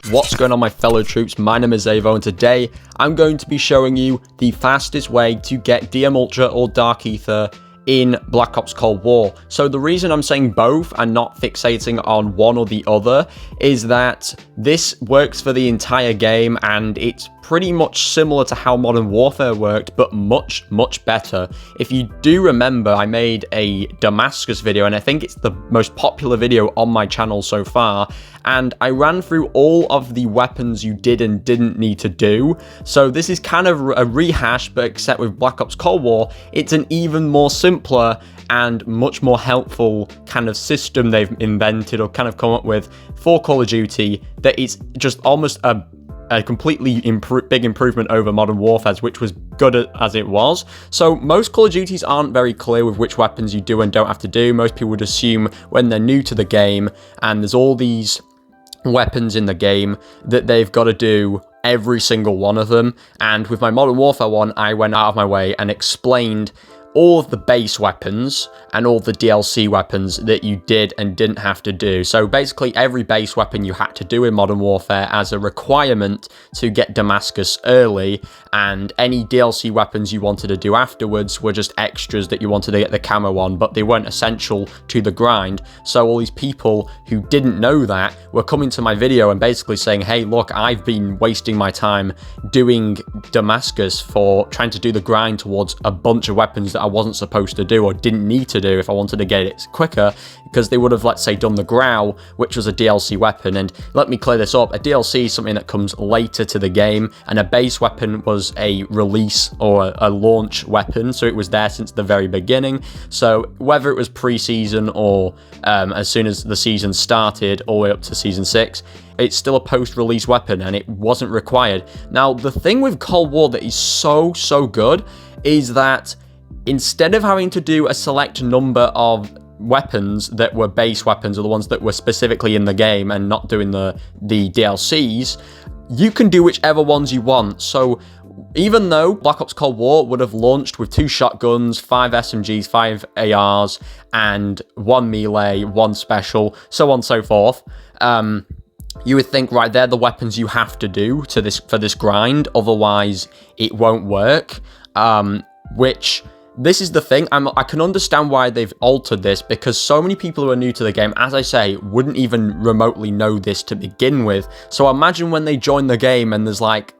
What's going on, my fellow troops? My name is Xavvo, and today I'm going to be showing you the fastest way to get 𝙬𝚒𝚗𝚔 or Dark Aether in Black Ops Cold War. So the reason I'm saying both and not fixating on one or the other is that this works for the entire game, and it's pretty much similar to how Modern Warfare worked, but much better. If you do remember, I made a Damascus video, and I think it's the most popular video on my channel so far, and I ran through all of the weapons you did and didn't need to do. So this is kind of a rehash, but except with Black Ops Cold War, it's an even more simpler and much more helpful kind of system they've invented or kind of come up with for Call of Duty that is just almost a completely big improvement over Modern Warfare's, which was good as it was. So most Call of Duties aren't very clear with which weapons you do and don't have to do. Most people would assume when they're new to the game and there's all these weapons in the game that they've got to do every single one of them. And with my Modern Warfare one, I went out of my way and explained all of the base weapons and all the DLC weapons that you did and didn't have to do. So basically every base weapon you had to do in Modern Warfare as a requirement to get Damascus early, and any DLC weapons you wanted to do afterwards were just extras that you wanted to get the camo on, but they weren't essential to the grind. So all these people who didn't know that were coming to my video and basically saying, hey, look, I've been wasting my time doing Damascus for trying to do the grind towards a bunch of weapons that I wasn't supposed to do or didn't need to do if I wanted to get it quicker, because they would have, let's say, done the Grau, which was a DLC weapon. And let me clear this up, a DLC is something that comes later to the game, and a base weapon was a release or a launch weapon, so it was there since the very beginning. So whether it was pre-season or as soon as the season started all the way up to season 6, it's still a post-release weapon and it wasn't required. Now, the thing with Cold War that is so good is that instead of having to do a select number of weapons that were base weapons or the ones that were specifically in the game and not doing the DLCs, you can do whichever ones you want. So even though Black Ops Cold War would have launched with 2 shotguns, 5 SMGs, 5 ARs, and 1 melee, 1 special, so on and so forth, you would think, right, they're the weapons you have to do for this grind, otherwise it won't work. Which, this is the thing, I can understand why they've altered this, because so many people who are new to the game, as I say, wouldn't even remotely know this to begin with. So imagine when they join the game and there's like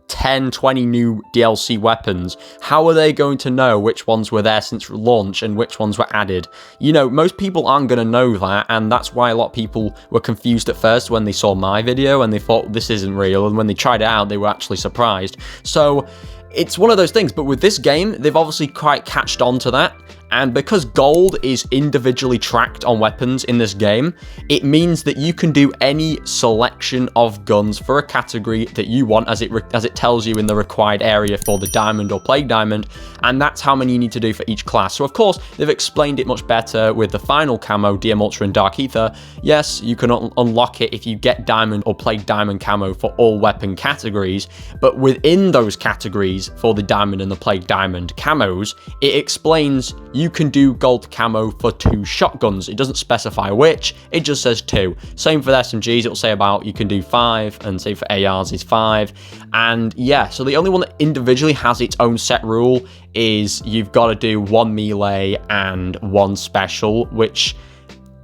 10, 20 new DLC weapons. How are they going to know which ones were there since launch and which ones were added? You know, most people aren't going to know that, and that's why a lot of people were confused at first when they saw my video and they thought this isn't real, and when they tried it out, they were actually surprised. So it's one of those things, but with this game, they've obviously quite catched on to that, and because gold is individually tracked on weapons in this game, it means that you can do any selection of guns for a category that you want, as it tells you in the required area for the diamond or plague diamond, and that's how many you need to do for each class. So of course, they've explained it much better with the final camo, 𝙬𝚒𝚗𝚔 and Dark Aether. Yes, you can unlock it if you get diamond or plague diamond camo for all weapon categories, but within those categories for the diamond and the plague diamond camos, it explains you can do gold camo for 2 shotguns. It doesn't specify which, it just says 2. Same for the SMGs, it'll say about you can do 5, and say for ARs is 5. And yeah, so the only one that individually has its own set rule is you've got to do 1 melee and 1 special, which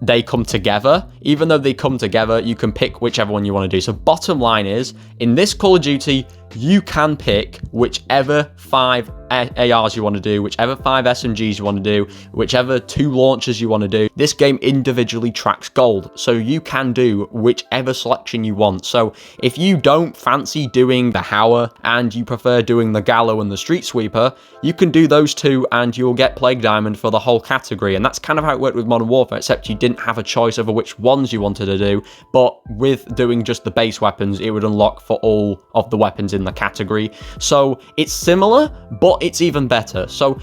they come together. Even though they come together, you can pick whichever one you want to do. So bottom line is, in this Call of Duty, you can pick whichever 5 ARs you want to do, whichever 5 SMGs you want to do, whichever 2 launchers you want to do. This game individually tracks gold, so you can do whichever selection you want. So if you don't fancy doing the Hauer and you prefer doing the Gallo and the Street Sweeper, you can do those 2 and you'll get Plague Diamond for the whole category. And that's kind of how it worked with Modern Warfare, except you didn't have a choice over which ones you wanted to do, but with doing just the base weapons, it would unlock for all of the weapons in the category. So it's similar, but it's even better. So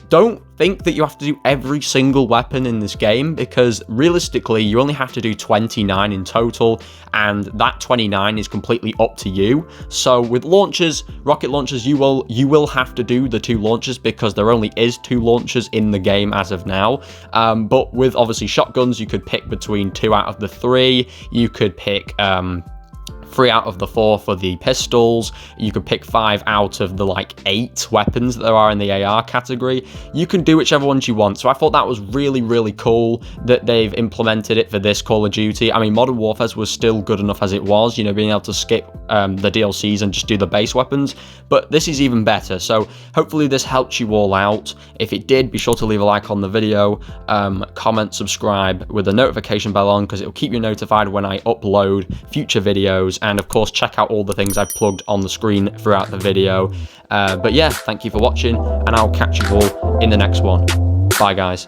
don't think that you have to do every single weapon in this game, because realistically you only have to do 29 in total, and that 29 is completely up to you. So with launchers, rocket launchers, you will have to do the 2 launchers, because there only is 2 launchers in the game as of now. But with obviously shotguns, you could pick between 2 out of the 3. You could pick 3 out of the 4 for the pistols. You can pick 5 out of the like 8 weapons that there are in the AR category. You can do whichever ones you want. So I thought that was really, really cool that they've implemented it for this Call of Duty. I mean, Modern Warfare was still good enough as it was, you know, being able to skip the DLCs and just do the base weapons, but this is even better. So hopefully this helps you all out. If it did, be sure to leave a like on the video, comment, subscribe with the notification bell on, because it will keep you notified when I upload future videos, and of course check out all the things I've plugged on the screen throughout the video. But yeah, thank you for watching, and I'll catch you all in the next one. Bye guys.